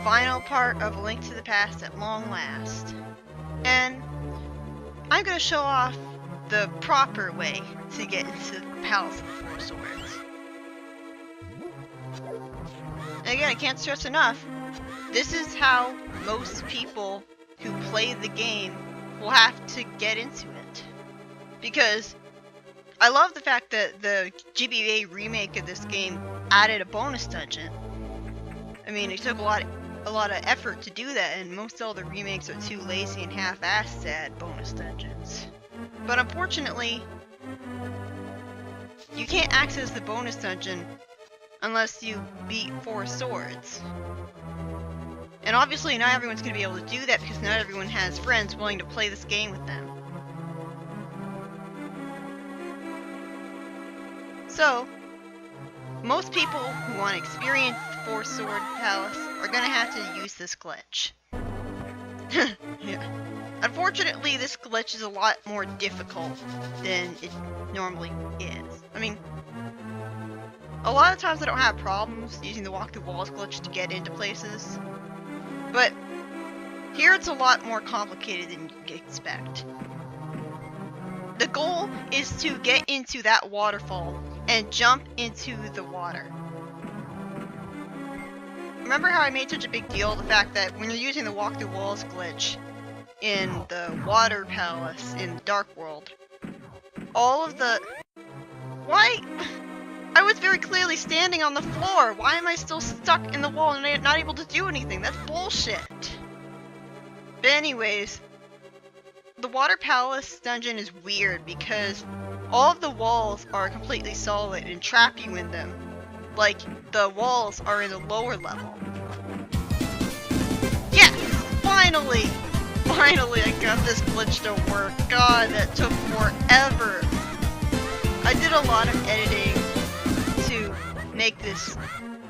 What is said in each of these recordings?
final part of A Link to the Past at long last. And I'm gonna show off the proper way to get into the Palace of the Four Swords. And again, I can't stress enough, this is how most people who play the game will have to get into it. Because I love the fact that the GBA remake of this game added a bonus dungeon. I mean, it took a lot of effort to do that, and most all the remakes are too lazy and half-assed to add bonus dungeons. But unfortunately, you can't access the bonus dungeon unless you beat Four Swords. And obviously not everyone's going to be able to do that because not everyone has friends willing to play this game with them. So, most people who want to experience the Four Sword Palace are going to have to use this glitch. Yeah. Unfortunately, this glitch is a lot more difficult than it normally is. I mean, a lot of times I don't have problems using the walk through walls glitch to get into places, but here it's a lot more complicated than you'd expect. The goal is to get into that waterfall and jump into the water. Remember how I made such a big deal of the fact that when you're using the walk through walls glitch in the water palace in Dark World, all of the... Why? I was very clearly standing on the floor. Why am I still stuck in the wall and not able to do anything? That's bullshit. But anyways, the water palace dungeon is weird because all of the walls are completely solid and trap you in them. Like, the walls are in the lower level. Yes! Finally! Finally I got this glitch to work. God, that took forever. I did a lot of editing to make this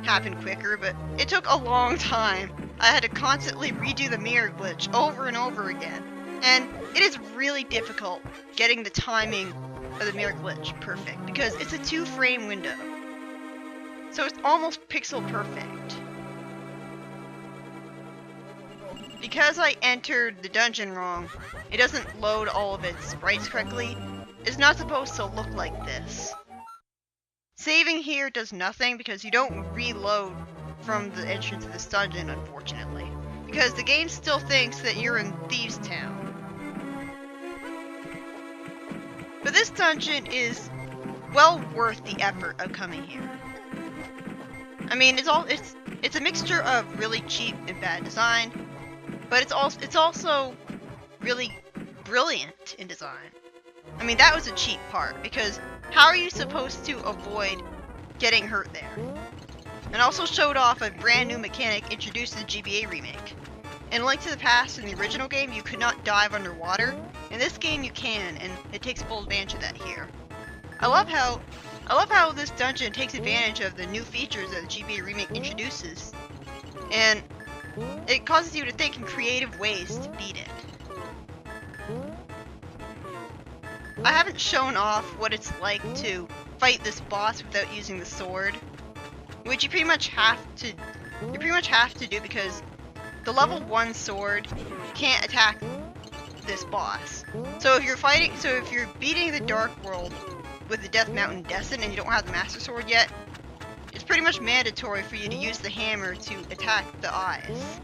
happen quicker, but it took a long time. I had to constantly redo the mirror glitch over and over again. And it is really difficult getting the timing of the mirror glitch perfect because it's a 2-frame window. So it's almost pixel perfect. Because I entered the dungeon wrong, it doesn't load all of its sprites correctly. It's not supposed to look like this. Saving here does nothing because you don't reload from the entrance of this dungeon, unfortunately. Because the game still thinks that you're in Thieves Town. But this dungeon is well worth the effort of coming here. I mean, it's a mixture of really cheap and bad design, but it's also really brilliant in design. I mean, that was a cheap part because how are you supposed to avoid getting hurt there? And also showed off a brand new mechanic introduced in the GBA remake. In Link to the Past, in the original game, you could not dive underwater. In this game, you can, and it takes full advantage of that here. I love how this dungeon takes advantage of the new features that the GBA remake introduces, and it causes you to think in creative ways to beat it. I haven't shown off what it's like to fight this boss without using the sword, which you pretty much have to do because the level 1 sword can't attack this boss. So if you're beating the Dark World with the Death Mountain Descent and you don't have the Master Sword yet, it's pretty much mandatory for you to use the hammer to attack the eyes.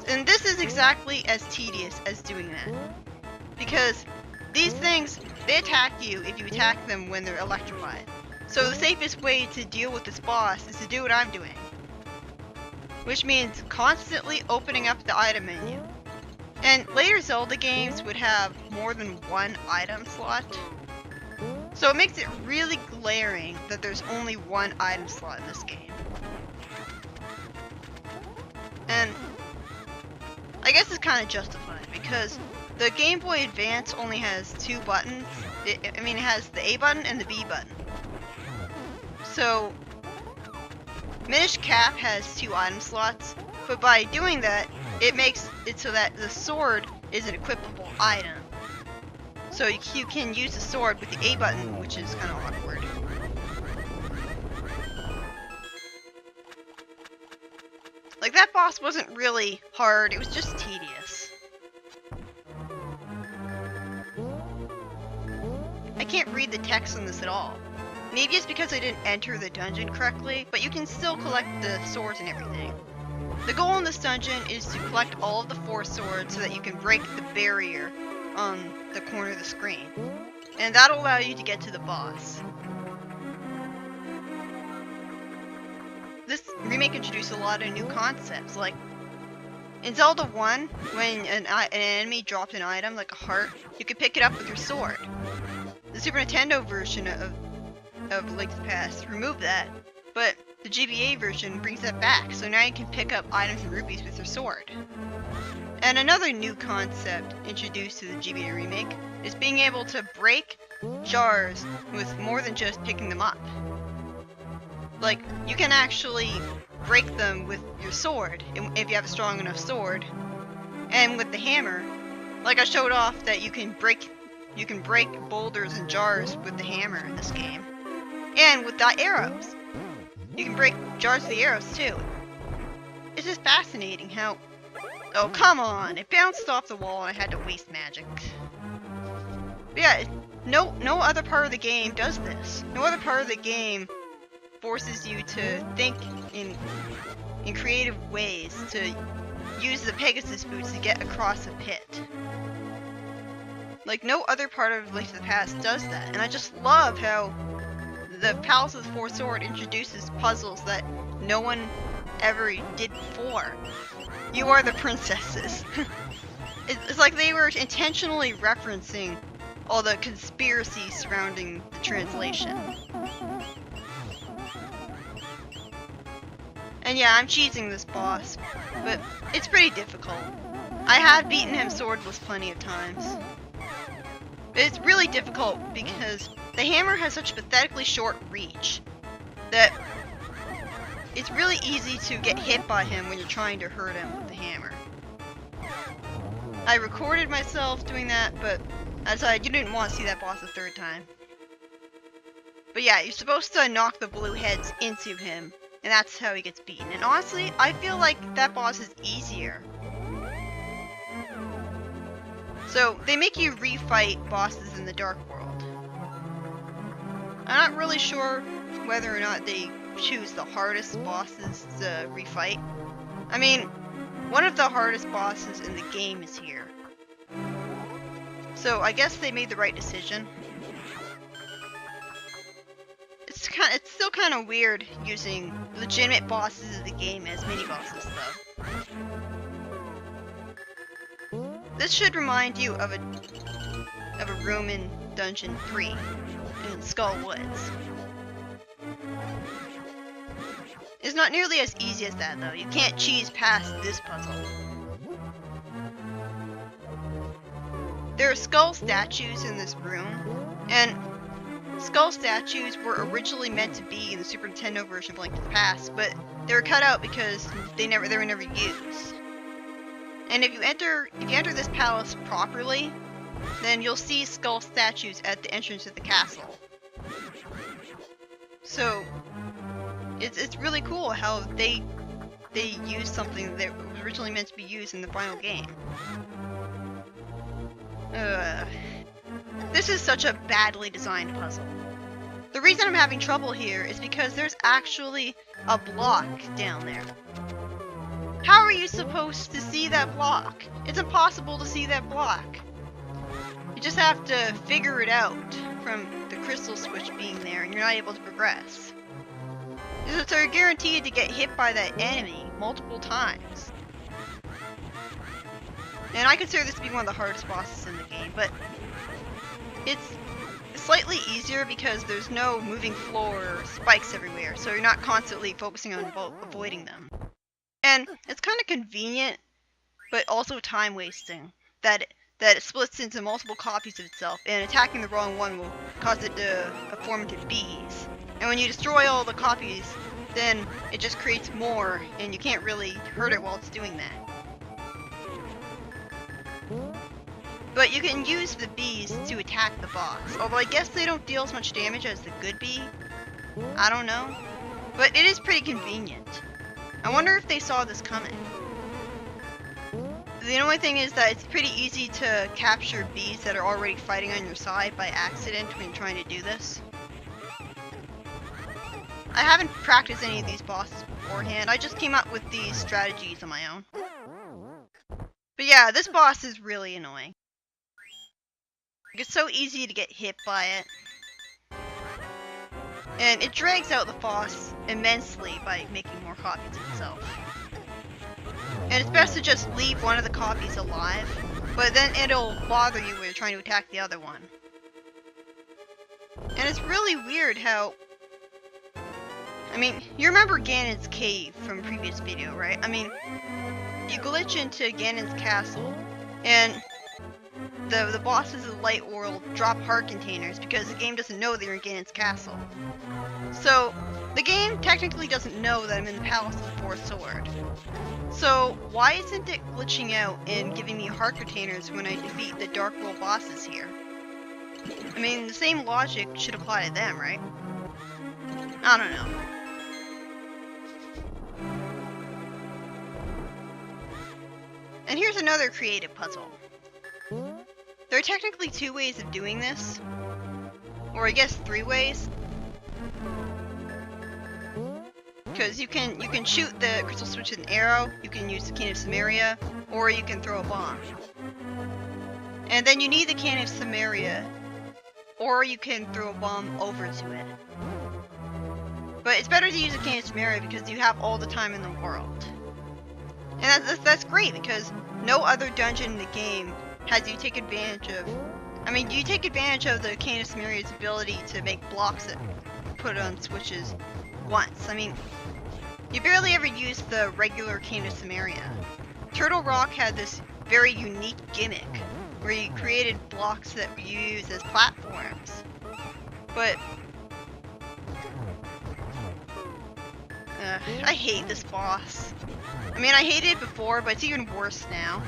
And this is exactly as tedious as doing that. Because these things, they attack you if you attack them when they're electrified. So the safest way to deal with this boss is to do what I'm doing. Which means constantly opening up the item menu. And later Zelda games would have more than one item slot. So it makes it really glaring that there's only one item slot in this game. And I guess it's kind of justified because the Game Boy Advance only has 2 buttons. It has the A button and the B button. So Minish Cap has 2 item slots, but by doing that, it makes it so that the sword is an equipable item. So you can use the sword with the A button, which is kind of awkward. Like, that boss boss wasn't really hard, it was just tedious. I can't read the text on this at all. Maybe it's because I didn't enter the dungeon correctly, but you can still collect the swords and everything. The goal in this dungeon is to collect all of the 4 swords so that you can break the barrier on the corner of the screen. And that'll allow you to get to the boss. This remake introduced a lot of new concepts, like in Zelda 1, when an enemy dropped an item, like a heart, you could pick it up with your sword. The Super Nintendo version of Link to the Past removed that, but the GBA version brings that back, so now you can pick up items and rupees with your sword. And another new concept introduced to the GBA remake is being able to break jars with more than just picking them up. Like, you can actually break them with your sword, if you have a strong enough sword. And with the hammer, like I showed off that you can break boulders and jars with the hammer in this game. And with the arrows. You can break jars with the arrows too. It's just fascinating how... Oh, come on! It bounced off the wall and I had to waste magic. But yeah, no other part of the game does this. No other part of the game forces you to think in creative ways to use the Pegasus boots to get across a pit. Like, no other part of Link to the Past does that, and I just love how the Palace of the Four Swords introduces puzzles that no one ever did before. You are the princesses. It's like they were intentionally referencing all the conspiracies surrounding the translation. And yeah, I'm cheesing this boss, but it's pretty difficult. I have beaten him swordless plenty of times. But it's really difficult because the hammer has such pathetically short reach that it's really easy to get hit by him when you're trying to hurt him with the hammer. I recorded myself doing that, but I decided you didn't want to see that boss a 3rd time. But yeah, you're supposed to knock the blue heads into him, and that's how he gets beaten. And honestly, I feel like that boss is easier. So, they make you refight bosses in the Dark World. I'm not really sure whether or not they choose the hardest bosses to refight. I mean, one of the hardest bosses in the game is here. So, I guess they made the right decision. It's still kind of weird using legitimate bosses of the game as mini-bosses, though. This should remind you of a room in Dungeon 3 in Skull Woods. It's not nearly as easy as that, though. You can't cheese past this puzzle. There are skull statues in this room, and skull statues were originally meant to be in the Super Nintendo version of Link to the Past, but they were cut out because they were never used. And if you enter this palace properly, then you'll see skull statues at the entrance of the castle. So it's really cool how they used something that was originally meant to be used in the final game. This is such a badly designed puzzle. The reason I'm having trouble here is because there's actually a block down there. How are you supposed to see that block? It's impossible to see that block. You just have to figure it out from the crystal switch being there, and you're not able to progress. So you're guaranteed to get hit by that enemy multiple times. And I consider this to be one of the hardest bosses in the game, but it's slightly easier because there's no moving floor or spikes everywhere, so you're not constantly focusing on avoiding them. And it's kind of convenient, but also time wasting, that it splits into multiple copies of itself, and attacking the wrong one will cause it to form into bees. And when you destroy all the copies, then it just creates more, and you can't really hurt it while it's doing that. But you can use the bees to attack the boss, although I guess they don't deal as much damage as the good bee. I don't know. But it is pretty convenient. I wonder if they saw this coming. The only thing is that it's pretty easy to capture bees that are already fighting on your side by accident when trying to do this. I haven't practiced any of these bosses beforehand, I just came up with these strategies on my own. But yeah, this boss is really annoying. It's so easy to get hit by it. And it drags out the boss immensely by making more copies of itself. And it's best to just leave one of the copies alive, but then it'll bother you when you're trying to attack the other one. And it's really weird how... I mean, you remember Ganon's cave from previous video, right? I mean, you glitch into Ganon's castle, and the bosses of the light world drop heart containers because the game doesn't know they're in Ganon's castle. So, the game technically doesn't know that I'm in the Palace of the Fourth Sword. So, why isn't it glitching out and giving me heart containers when I defeat the Dark World bosses here? I mean, the same logic should apply to them, right? I don't know. And here's another creative puzzle. There are technically 2 ways of doing this. Or I guess 3 ways. Because you can shoot the crystal switch with an arrow, you can use the Cane of Samaria, or you can throw a bomb. And then you need the Cane of Samaria, or you can throw a bomb over to it. But it's better to use the Cane of Samaria because you have all the time in the world. And that's great because no other dungeon in the game has you take advantage of... I mean, you take advantage of the Cane of Samaria's ability to make blocks that put on switches once. I mean, you barely ever use the regular Cane of Samaria. Turtle Rock had this very unique gimmick where you created blocks that you use as platforms. But I hate this boss. I mean, I hated it before, but it's even worse now.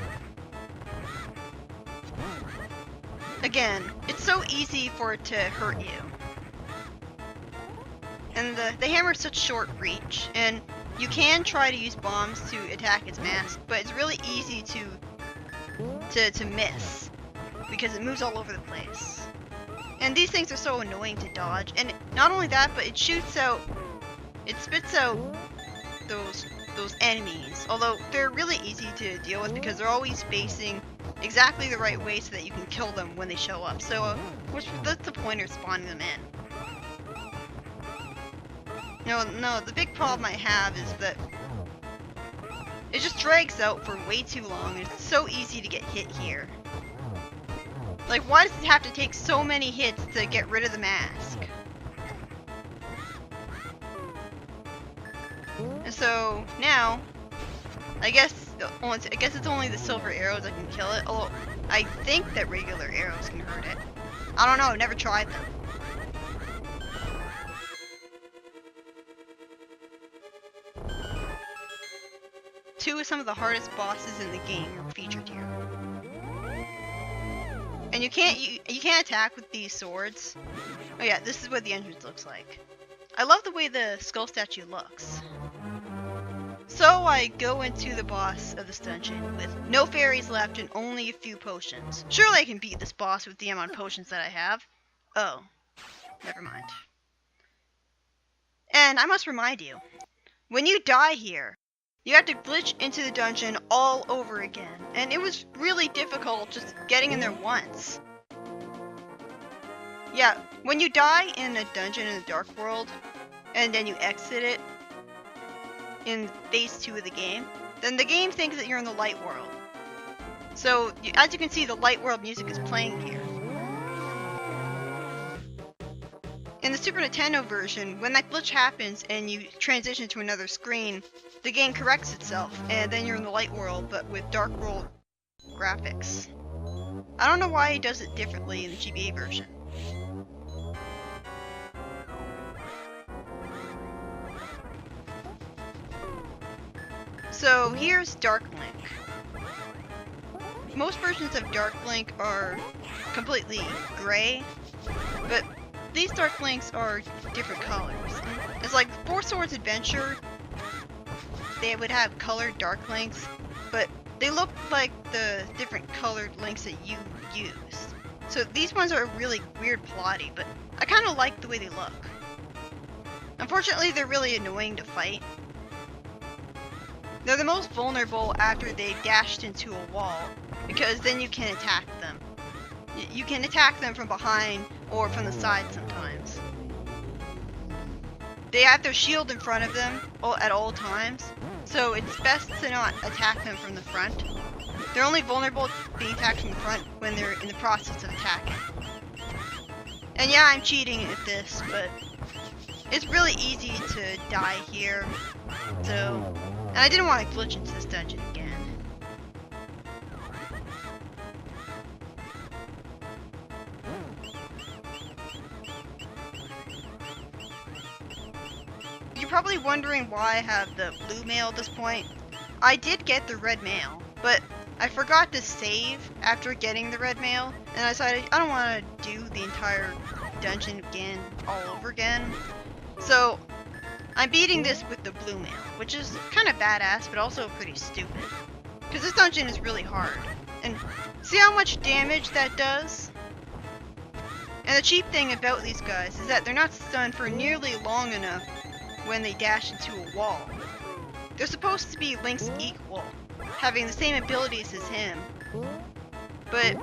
Again, it's so easy for it to hurt you. And the hammer is such short reach, and you can try to use bombs to attack its mask, but it's really easy to miss because it moves all over the place. And these things are so annoying to dodge. And not only that, but it spits out those enemies. Although they're really easy to deal with because they're always facing exactly the right way so that you can kill them when they show up. So that's the point of spawning them in. No, the big problem I have is that it just drags out for way too long, and it's so easy to get hit here. Like, why does it have to take so many hits to get rid of the mask? And so, now, I guess it's only the silver arrows that can kill it, although I think that regular arrows can hurt it. I don't know, I've never tried them. Two of some of the hardest bosses in the game are featured here. And you can't attack with these swords. Oh yeah, this is what the entrance looks like. I love the way the skull statue looks. So I go into the boss of this dungeon with no fairies left and only a few potions. Surely I can beat this boss with the amount of potions that I have. Oh, never mind. And I must remind you, when you die here, you have to glitch into the dungeon all over again, and it was really difficult just getting in there once. Yeah, when you die in a dungeon in the Dark World, and then you exit it in phase 2 of the game, then the game thinks that you're in the Light World. So, as you can see, the Light World music is playing here. In the Super Nintendo version, when that glitch happens and you transition to another screen, the game corrects itself, and then you're in the Light World, but with Dark World graphics. I don't know why it does it differently in the GBA version. So here's Dark Link. Most versions of Dark Link are completely gray, but these Dark Links are different colors. It's like Four Swords Adventure. they would have colored dark links, but they look like the different colored links that you used. So these ones are really weird plotty, but I kind of like the way they look. Unfortunately, they're really annoying to fight. They're the most vulnerable after they've dashed into a wall, because then you can attack them. You can attack them from behind or from the side sometimes. They have their shield in front of them at all times, so it's best to not attack them from the front. They're only vulnerable to being attacked from the front when they're in the process of attacking. And yeah, I'm cheating at this, but it's really easy to die here. So, and I didn't want to glitch into this dungeon again. You're probably wondering why I have the blue mail at this point. I did get the red mail, but I forgot to save after getting the red mail, and I decided I don't want to do the entire dungeon again, all over again. So, I'm beating this with the blue mail, which is kind of badass, but also pretty stupid. Because this dungeon is really hard. And see how much damage that does? And the cheap thing about these guys is that they're not stunned for nearly long enough when they dash into a wall. They're supposed to be Link's equal, having the same abilities as him. But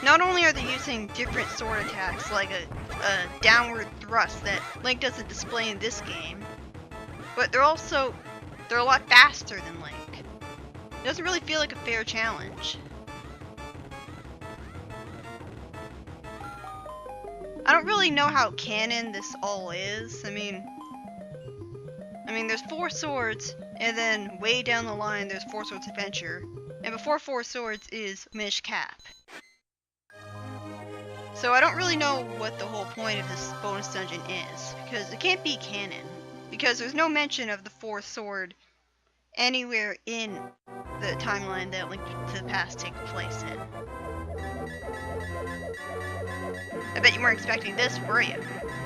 not only are they using different sword attacks, like a downward thrust that Link doesn't display in this game, but they're a lot faster than Link. It doesn't really feel like a fair challenge. I don't really know how canon this all is. I mean there's 4 swords, and then way down the line there's 4 Swords Adventure, and before 4 Swords is Minish Cap. So I don't really know what the whole point of this bonus dungeon is, because it can't be canon, because there's no mention of the 4th sword anywhere in the timeline that Link to the Past takes place in. I bet you weren't expecting this, were you?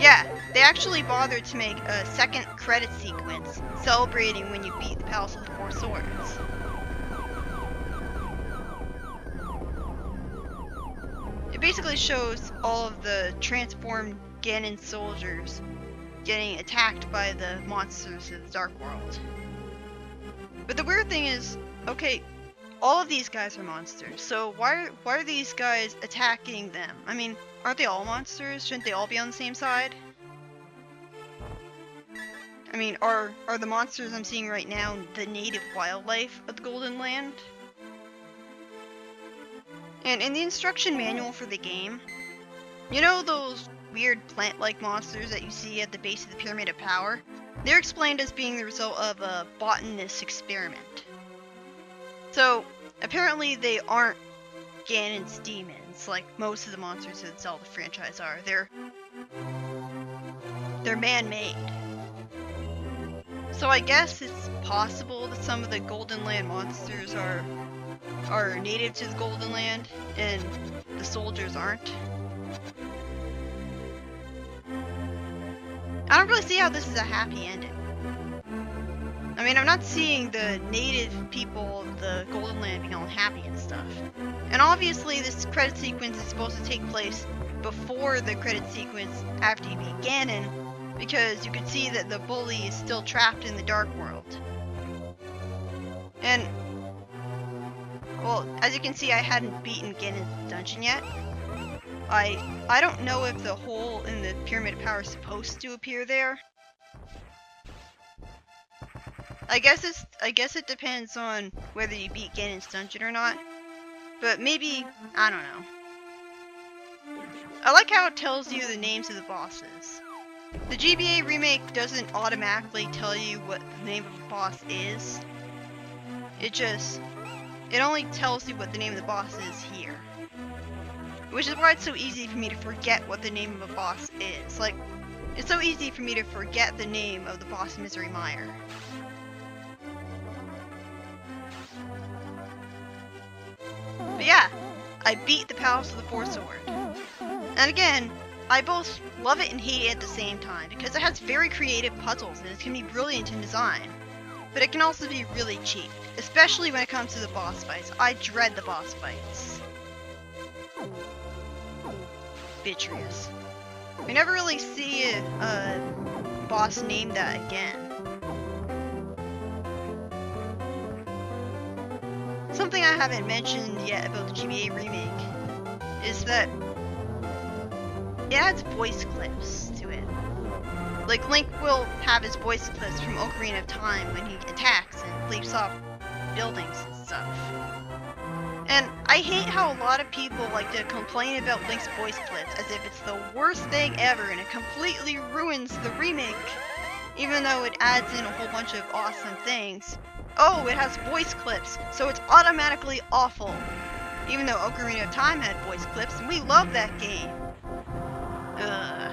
Yeah, they actually bothered to make a second credit sequence celebrating when you beat the Palace of the 4 Swords. It basically shows all of the transformed Ganon soldiers getting attacked by the monsters of the Dark World. But the weird thing is, okay, all of these guys are monsters, so why are these guys attacking them? I mean, aren't they all monsters? Shouldn't they all be on the same side? I mean, are the monsters I'm seeing right now the native wildlife of the Golden Land? And in the instruction manual for the game, you know those weird plant-like monsters that you see at the base of the Pyramid of Power? They're explained as being the result of a botanist's experiment. So, apparently they aren't Ganon's demons, like most of the monsters in the Zelda franchise are. They're man-made. So I guess it's possible that some of the Golden Land monsters are native to the Golden Land, and the soldiers aren't. I don't really see how this is a happy ending. I mean, I'm not seeing the native people of the Golden Land being all happy and stuff. And obviously this credit sequence is supposed to take place before the credit sequence after you beat Ganon, because you can see that the bully is still trapped in the Dark World. And, well, as you can see, I hadn't beaten Ganon's dungeon yet. I don't know if the hole in the Pyramid of Power is supposed to appear there. I guess it depends on whether you beat Ganon's dungeon or not. But maybe, I don't know. I like how it tells you the names of the bosses. The GBA remake doesn't automatically tell you what the name of the boss is. It only tells you what the name of the boss is here. Which is why it's so easy for me to forget what the name of a boss is. Like, it's so easy for me to forget the name of the boss in Misery Mire. But yeah, I beat the Palace of the 4 Sword. And again, I both love it and hate it at the same time, because it has very creative puzzles and it's going to be brilliant in design. but it can also be really cheap, especially when it comes to the boss fights. I dread the boss fights. Vitreous. We never really see a boss name that again. Something I haven't mentioned yet about the GBA remake is that it adds voice clips to it. Like, Link will have his voice clips from Ocarina of Time when he attacks and leaps off buildings and stuff. And I hate how a lot of people like to complain about Link's voice clips as if it's the worst thing ever and it completely ruins the remake, even though it adds in a whole bunch of awesome things. Oh, it has voice clips, so it's automatically awful. Even though Ocarina of Time had voice clips, and we love that game. Ugh.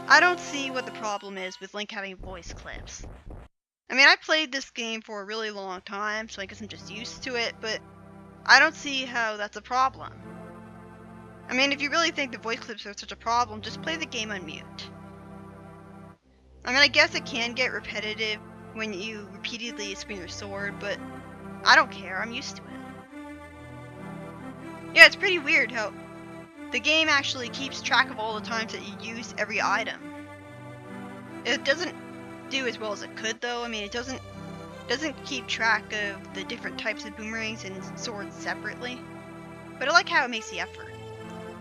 I don't see what the problem is with Link having voice clips. I mean, I played this game for a really long time, so I guess I'm just used to it, but I don't see how that's a problem. I mean, if you really think the voice clips are such a problem, just play the game on mute. I mean, I guess it can get repetitive when you repeatedly swing your sword, but I don't care, I'm used to it. Yeah, it's pretty weird how the game actually keeps track of all the times that you use every item. It doesn't do as well as it could, though. I mean, it doesn't keep track of the different types of boomerangs and swords separately. But I like how it makes the effort.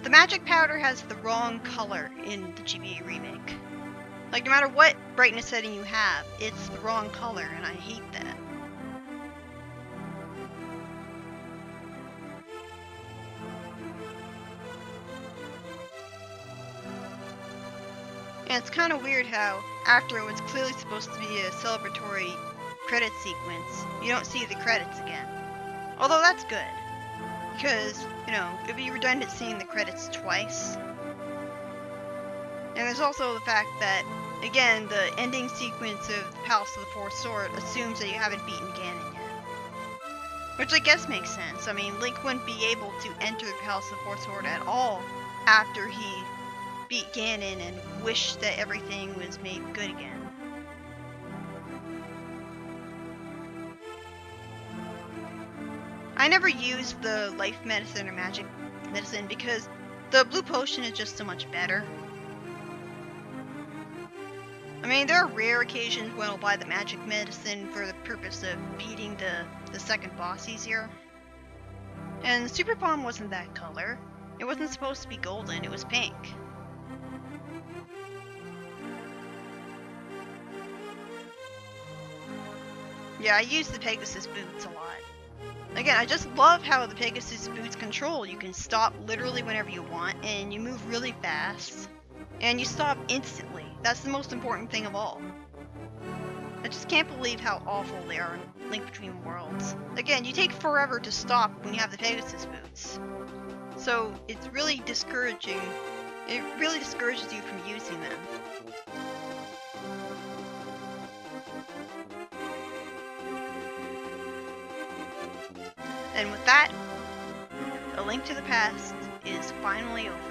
The magic powder has the wrong color in the GBA remake. Like, no matter what brightness setting you have, it's the wrong color, and I hate that. And it's kind of weird how, after what's clearly supposed to be a celebratory credit sequence, you don't see the credits again. Although that's good, because, you know, it'd be redundant seeing the credits twice. And there's also the fact that, again, the ending sequence of the Palace of the Fourth Sword assumes that you haven't beaten Ganon yet. Which I guess makes sense. I mean, Link wouldn't be able to enter the Palace of the Fourth Sword at all after he beat Ganon and wished that everything was made good again. I never used the life medicine or magic medicine because the blue potion is just so much better. I mean, there are rare occasions when I'll buy the magic medicine for the purpose of beating the second boss easier. And the Super Bomb wasn't that color. It wasn't supposed to be golden, it was pink. Yeah, I use the Pegasus boots a lot. Again, I just love how the Pegasus boots control. You can stop literally whenever you want, and you move really fast. And you stop instantly. That's the most important thing of all. I just can't believe how awful they are in Link Between Worlds. Again, you take forever to stop when you have the Pegasus boots. So, it's really discouraging. It really discourages you from using them. And with that, A Link to the Past is finally over.